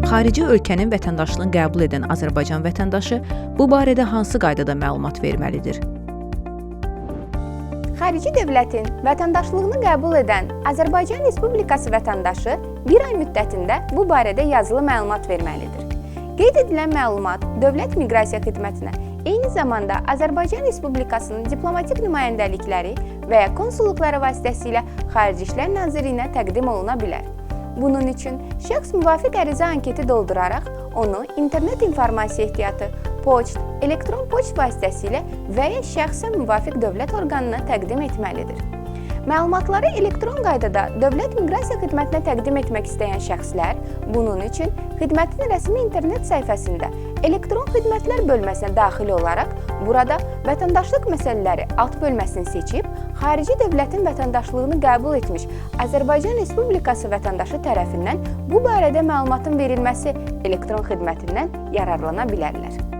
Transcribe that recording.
Xarici ölkənin vətəndaşlığını qəbul edən Azərbaycan vətəndaşı bu barədə hansı qaydada məlumat verməlidir? Xarici dövlətin vətəndaşlığını qəbul edən Azərbaycan Respublikası vətəndaşı bir ay müddətində bu barədə yazılı məlumat verməlidir. Qeyd edilən məlumat Dövlət Miqrasiya Xidmətinə, eyni zamanda Azərbaycan Respublikasının diplomatik nümayəndəlikləri və ya konsulluqları vasitəsilə Xarici İşlər Nazirliyinə təqdim oluna bilər. Bunun üçün şəxs müvafiq ərizə anketi dolduraraq onu internet informasiya ehtiyatı, poçt, elektron poçt vasitəsilə və ya şəxsən müvafiq dövlət orqanına təqdim etməlidir. Məlumatları elektron qaydada Dövlət Miqrasiya Xidmətinə təqdim etmək istəyən şəxslər bunun üçün xidmətin rəsmi internet səhifəsində elektron xidmətlər bölməsinə daxil olaraq burada vətəndaşlıq məsələləri alt bölməsini seçib, xarici dövlətin vətəndaşlığını qəbul etmiş Azərbaycan Respublikası vətəndaşı tərəfindən bu barədə məlumatın verilməsi elektron xidmətindən yararlana bilərlər.